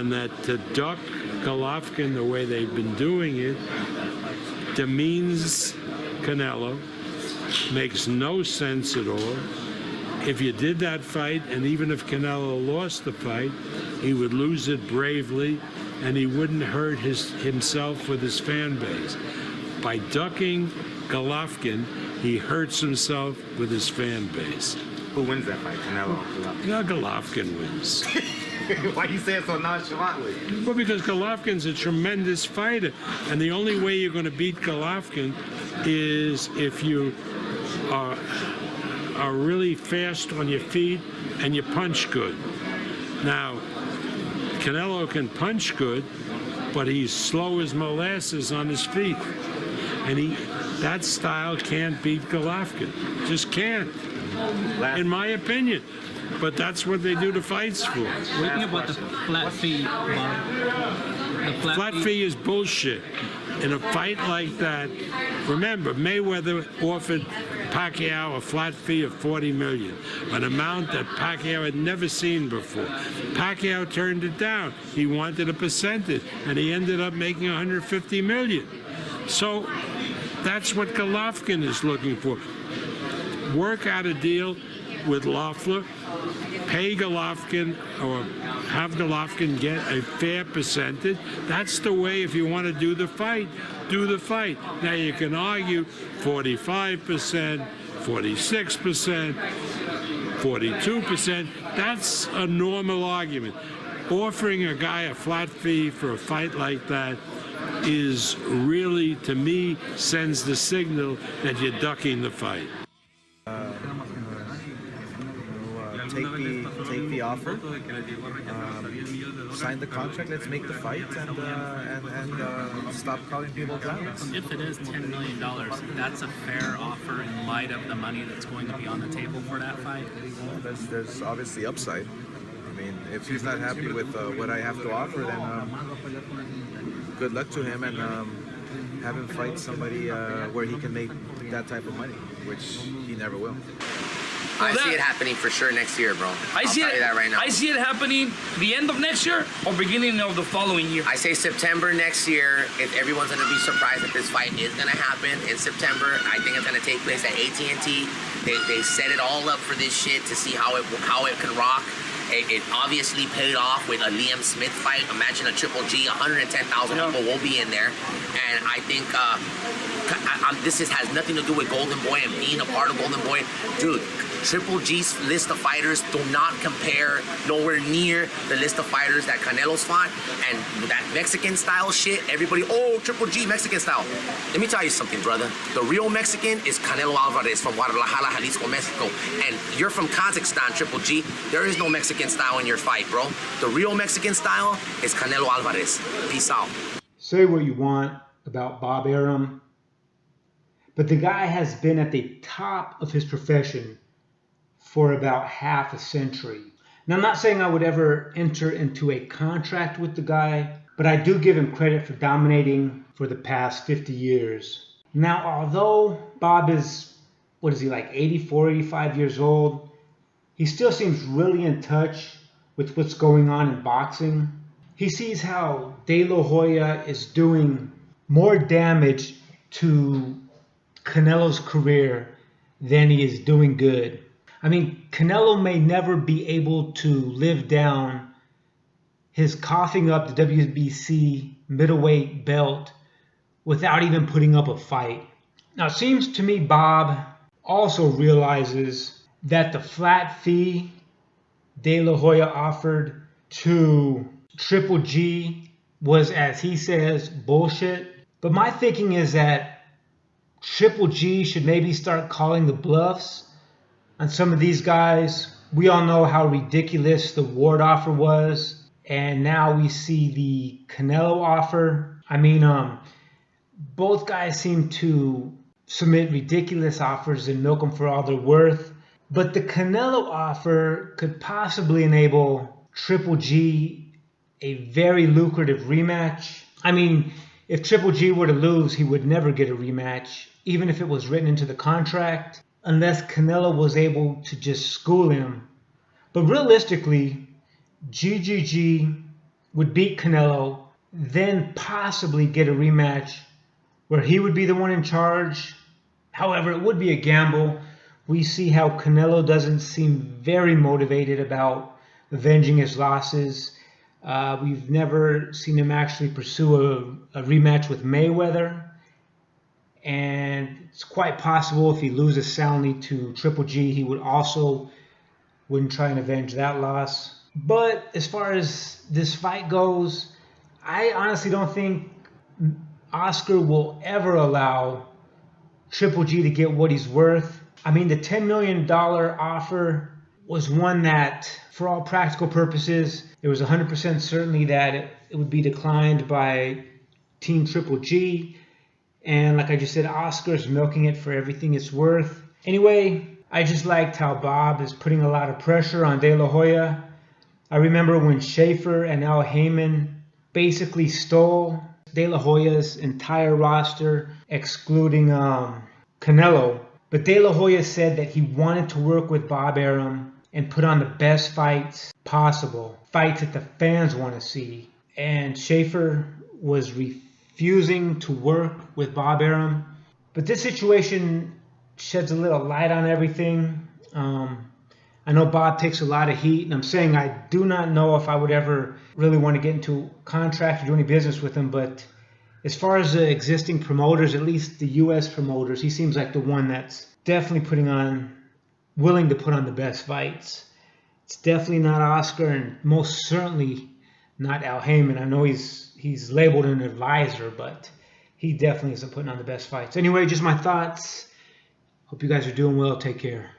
and that to duck Golovkin the way they've been doing it demeans Canelo, makes no sense at all. If you did that fight, and even if Canelo lost the fight, he would lose it bravely, and he wouldn't hurt himself with his fan base. By ducking Golovkin, he hurts himself with his fan base. Who wins that fight, Canelo or Golovkin? No, Golovkin wins. Why you say it so nonchalantly? Well, because Golovkin's a tremendous fighter, and the only way you're going to beat Golovkin is if you are really fast on your feet and you punch good. Now, Canelo can punch good, but he's slow as molasses on his feet, and that style can't beat Golovkin. Just can't, in my opinion. But that's what they do the fights for. What do you think about the flat fee, Bob? The flat fee is bullshit. In a fight like that, remember, Mayweather offered Pacquiao a flat fee of $40 million, an amount that Pacquiao had never seen before. Pacquiao turned it down. He wanted a percentage, and he ended up making $150 million. So that's what Golovkin is looking for. Work out a deal with Loeffler, pay Golovkin, or have Golovkin get a fair percentage. That's the way, if you want to do the fight, do the fight. Now you can argue 45%, 46%, 42%. That's a normal argument. Offering a guy a flat fee for a fight like that is really, to me, sends the signal that you're ducking the fight. Take the offer, sign the contract, let's make the fight, and stop calling people clowns. If it is $10 million, that's a fair offer in light of the money that's going to be on the table for that fight? Well, there's obviously upside. I mean, if he's not happy with what I have to offer, then good luck to him, and have him fight somebody where he can make that type of money, which he never will. I see it happening for sure next year, bro. I'll tell you that right now. I see it happening the end of next year or beginning of the following year. I say September next year. If everyone's gonna be surprised that this fight is gonna happen in September. I think it's gonna take place at AT&T. They set it all up for this shit to see how it can rock. It obviously paid off with a Liam Smith fight. Imagine a Triple G, 110,000 people will be in there. And I think this has nothing to do with Golden Boy and being a part of Golden Boy. Dude, Triple G's list of fighters do not compare nowhere near the list of fighters that Canelo's fought. And that Mexican style shit, everybody, oh, Triple G, Mexican style. Let me tell you something, brother. The real Mexican is Canelo Alvarez from Guadalajara, Jalisco, Mexico. And you're from Kazakhstan, Triple G. There is no Mexican style in your fight, bro. The real Mexican style is Canelo Alvarez. Peace out. Say what you want about Bob Arum, but the guy has been at the top of his profession for about half a century. Now, I'm not saying I would ever enter into a contract with the guy, but I do give him credit for dominating for the past 50 years. Now, although Bob is, what is he, like 84, 85 years old, he still seems really in touch with what's going on in boxing. He sees how De La Hoya is doing more damage to Canelo's career than he is doing good. I mean, Canelo may never be able to live down his coughing up the WBC middleweight belt without even putting up a fight. Now, it seems to me Bob also realizes that the flat fee De La Hoya offered to Triple G was, as he says, bullshit. But my thinking is that Triple G should maybe start calling the bluffs on some of these guys. We all know how ridiculous the Ward offer was, and now we see the Canelo offer. I mean, both guys seem to submit ridiculous offers and milk them for all they're worth. But the Canelo offer could possibly enable Triple G a very lucrative rematch. I mean, if Triple G were to lose, he would never get a rematch, even if it was written into the contract, unless Canelo was able to just school him. But realistically, GGG would beat Canelo, then possibly get a rematch where he would be the one in charge. However, it would be a gamble. We see how Canelo doesn't seem very motivated about avenging his losses. We've never seen him actually pursue a rematch with Mayweather. And it's quite possible if he loses soundly to Triple G, he wouldn't try and avenge that loss. But as far as this fight goes, I honestly don't think Oscar will ever allow Triple G to get what he's worth. I mean, the $10 million offer was one that, for all practical purposes, it was 100% certainty that it would be declined by Team Triple G. And like I just said, Oscar's milking it for everything it's worth. Anyway, I just liked how Bob is putting a lot of pressure on De La Hoya. I remember when Schaefer and Al Heyman basically stole De La Hoya's entire roster, excluding Canelo. But De La Hoya said that he wanted to work with Bob Arum and put on the best fights possible, fights that the fans want to see. And Schaefer was refusing to work with Bob Arum. But this situation sheds a little light on everything. I know Bob takes a lot of heat, and I'm saying I do not know if I would ever really want to get into contract or do any business with him, but as far as the existing promoters, at least the U.S. promoters, he seems like the one that's definitely willing to put on the best fights. It's definitely not Oscar, and most certainly not Al Heyman. I know he's labeled an advisor, but he definitely isn't putting on the best fights. Anyway, just my thoughts. Hope you guys are doing well. Take care.